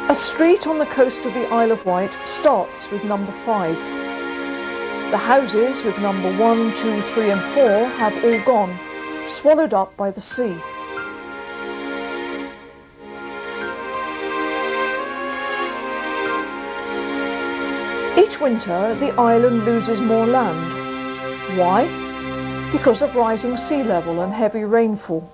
A street on the coast of the Isle of Wight starts with number 5. The houses with number 1, 2, 3 and 4 have all gone, swallowed up by the sea. Each winter, the island loses more land. Why? Because of rising sea level and heavy rainfall.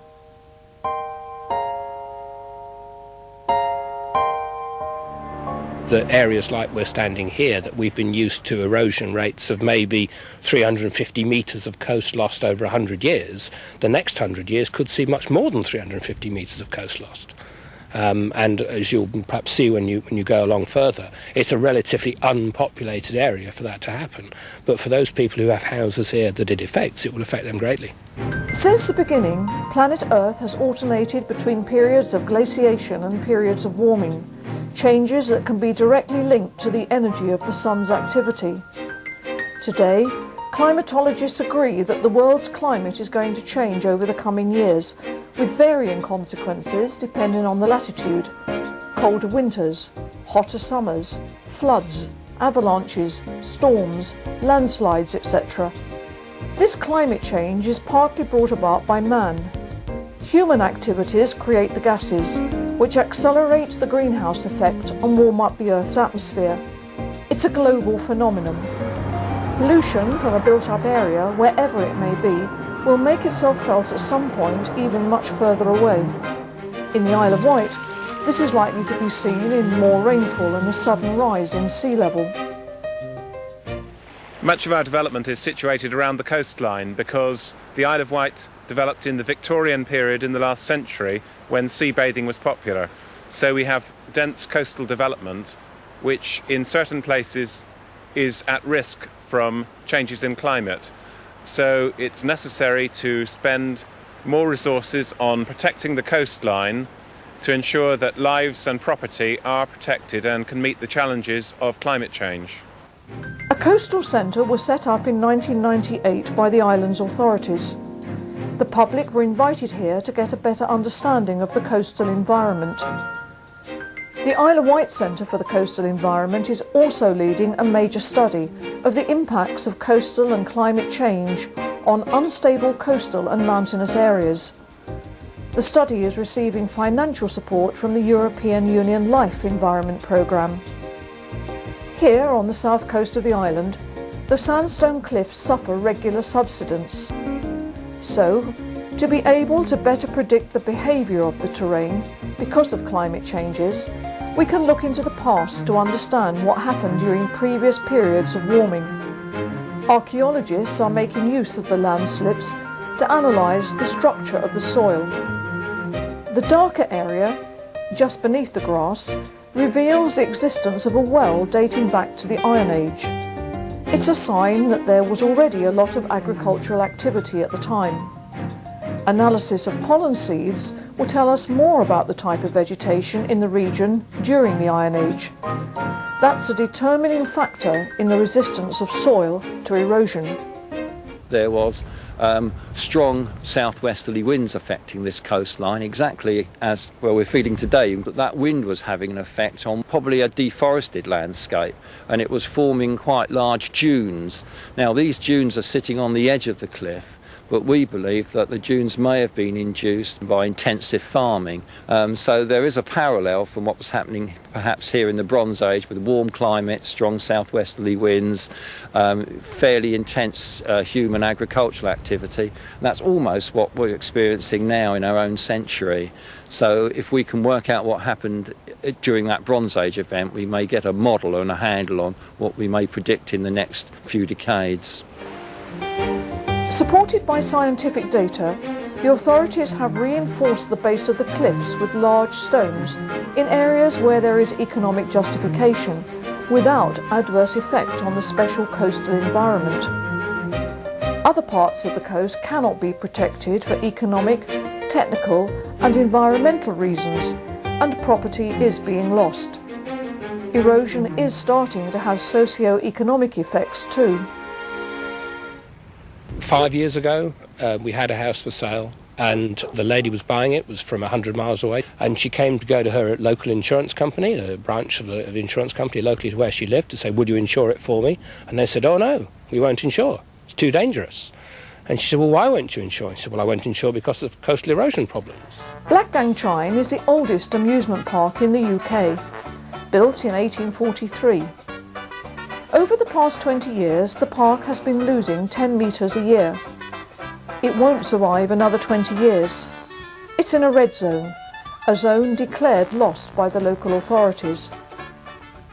The areas like we're standing here, that we've been used to erosion rates of maybe 350 metres of coast lost over 100 years, the next 100 years could see much more than 350 metres of coast lost. And as you'll perhaps see when you go along further, it's a relatively unpopulated area for that to happen. But for those people who have houses here that it affects, it will affect them greatly. Since the beginning, planet Earth has alternated between periods of glaciation and periods of warming, changes that can be directly linked to the energy of the sun's activity. Today, climatologists agree that the world's climate is going to change over the coming years, with varying consequences depending on the latitude. Colder winters, hotter summers, floods, avalanches, storms, landslides, etc. This climate change is partly brought about by man. Human activities create the gases, which accelerates the greenhouse effect and warm up the Earth's atmosphere. It's a global phenomenon. Pollution from a built-up area, wherever it may be, will make itself felt at some point even much further away. In the Isle of Wight, this is likely to be seen in more rainfall and a sudden rise in sea level. Much of our development is situated around the coastline because the Isle of Wight developed in the Victorian period in the last century when sea bathing was popular. So we have dense coastal development which in certain places is at risk from changes in climate. So it's necessary to spend more resources on protecting the coastline to ensure that lives and property are protected and can meet the challenges of climate change. A coastal centre was set up in 1998 by the island's authorities. The public were invited here to get a better understanding of the coastal environment. The Isle of Wight Centre for the Coastal Environment is also leading a major study of the impacts of coastal and climate change on unstable coastal and mountainous areas. The study is receiving financial support from the European Union Life Environment Programme. Here on the south coast of the island, the sandstone cliffs suffer regular subsidence. So, to be able to better predict the behaviour of the terrain because of climate changes, we can look into the past to understand what happened during previous periods of warming. Archaeologists are making use of the landslips to analyse the structure of the soil. The darker area, just beneath the grass, reveals the existence of a well dating back to the Iron Age. It's a sign that there was already a lot of agricultural activity at the time. Analysis of pollen seeds will tell us more about the type of vegetation in the region during the Iron Age. That's a determining factor in the resistance of soil to erosion. There was strong southwesterly winds affecting this coastline, exactly as well we're feeling today. That wind was having an effect on probably a deforested landscape, and it was forming quite large dunes. Now these dunes are sitting on the edge of the cliff, but we believe that the dunes may have been induced by intensive farming. So there is a parallel from what was happening perhaps here in the Bronze Age with warm climate, strong southwesterly winds, fairly intense human agricultural activity. And that's almost what we're experiencing now in our own century. So if we can work out what happened during that Bronze Age event, we may get a model and a handle on what we may predict in the next few decades. Supported by scientific data, the authorities have reinforced the base of the cliffs with large stones in areas where there is economic justification, without adverse effect on the special coastal environment. Other parts of the coast cannot be protected for economic, technical and environmental reasons, and property is being lost. Erosion is starting to have socio-economic effects too. 5 years ago, we had a house for sale, and the lady was buying it, was from 100 miles away, and she came to go to her local insurance company, a branch of the insurance company locally to where she lived, to say, would you insure it for me? And they said, oh no, we won't insure, it's too dangerous. And she said, well, why won't you insure? She said, well, I won't insure because of coastal erosion problems. Blackgang Chine is the oldest amusement park in the UK, built in 1843. Over the past 20 years, the park has been losing 10 metres a year. It won't survive another 20 years. It's in a red zone, a zone declared lost by the local authorities.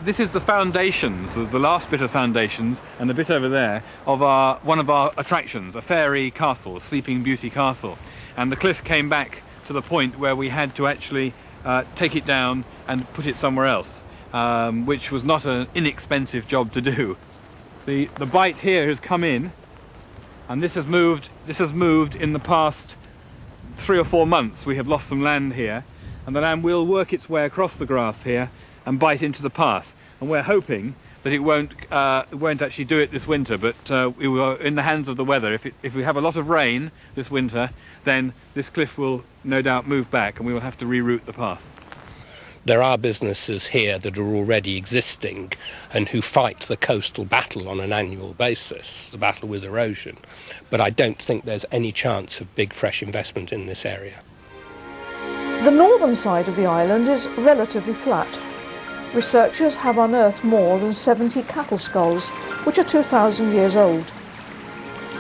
This is the foundations, the last bit of foundations, and the bit over there, of one of our attractions, a fairy castle, a Sleeping Beauty castle. And the cliff came back to the point where we had to actually take it down and put it somewhere else, which was not an inexpensive job to do. The bight here has come in, and this has moved in the past 3 or 4 months. We have lost some land here, and the land will work its way across the grass here and bite into the path. And we're hoping that it won't actually do it this winter, but we were in the hands of the weather. If we have a lot of rain this winter, then this cliff will no doubt move back and we will have to reroute the path. There are businesses here that are already existing and who fight the coastal battle on an annual basis, the battle with erosion. But I don't think there's any chance of big fresh investment in this area. The northern side of the island is relatively flat. Researchers have unearthed more than 70 cattle skulls, which are 2,000 years old.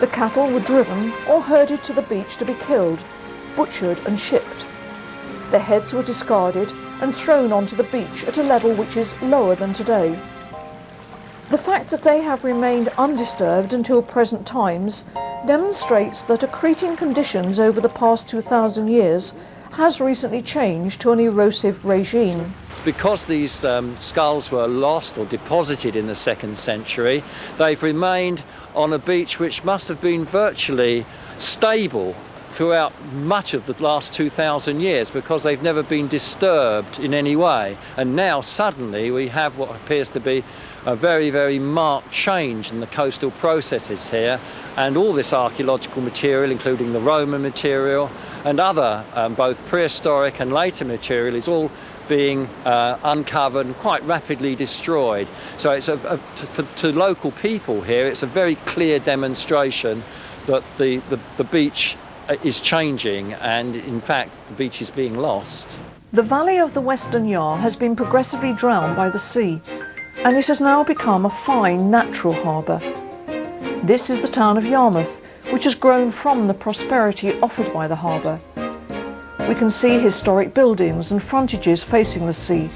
The cattle were driven or herded to the beach to be killed, butchered and shipped. Their heads were discarded and thrown onto the beach at a level which is lower than today. The fact that they have remained undisturbed until present times demonstrates that accreting conditions over the past 2,000 years has recently changed to an erosive regime. Because these skulls were lost or deposited in the 2nd century, they've remained on a beach which must have been virtually stable throughout much of the last 2,000 years because they've never been disturbed in any way. And now suddenly we have what appears to be a very, very marked change in the coastal processes here, and all this archaeological material, including the Roman material and other both prehistoric and later material, is all being uncovered and quite rapidly destroyed. So it's to local people here, it's a very clear demonstration that the beach is changing, and in fact the beach is being lost. The valley of the Western Yar has been progressively drowned by the sea, and it has now become a fine natural harbour. This is the town of Yarmouth, which has grown from the prosperity offered by the harbour. We can see historic buildings and frontages facing the sea,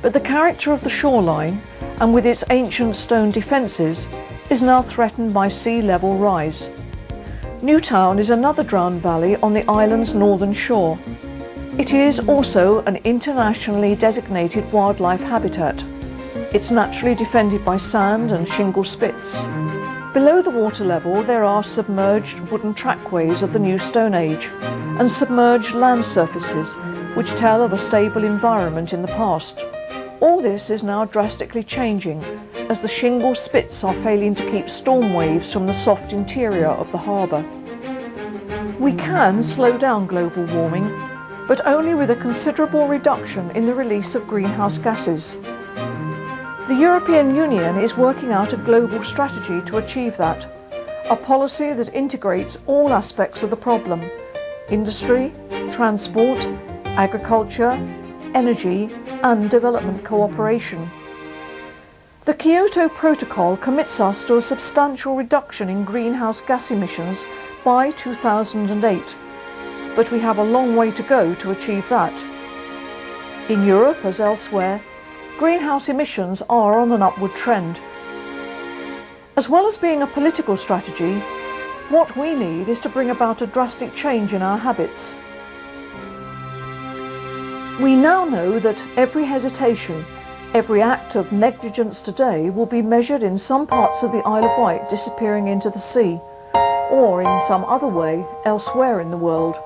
but the character of the shoreline, and with its ancient stone defences, is now threatened by sea level rise. Newtown is another drowned valley on the island's northern shore. It is also an internationally designated wildlife habitat. It's naturally defended by sand and shingle spits. Below the water level there are submerged wooden trackways of the New Stone Age and submerged land surfaces which tell of a stable environment in the past. All this is now drastically changing as the shingle spits are failing to keep storm waves from the soft interior of the harbour. We can slow down global warming, but only with a considerable reduction in the release of greenhouse gases. The European Union is working out a global strategy to achieve that, a policy that integrates all aspects of the problem: industry, transport, agriculture, energy and development cooperation. The Kyoto Protocol commits us to a substantial reduction in greenhouse gas emissions by 2008, but we have a long way to go to achieve that. In Europe, as elsewhere, greenhouse emissions are on an upward trend. As well as being a political strategy, what we need is to bring about a drastic change in our habits. We now know that every hesitation, every act of negligence today will be measured in some parts of the Isle of Wight disappearing into the sea, or in some other way elsewhere in the world.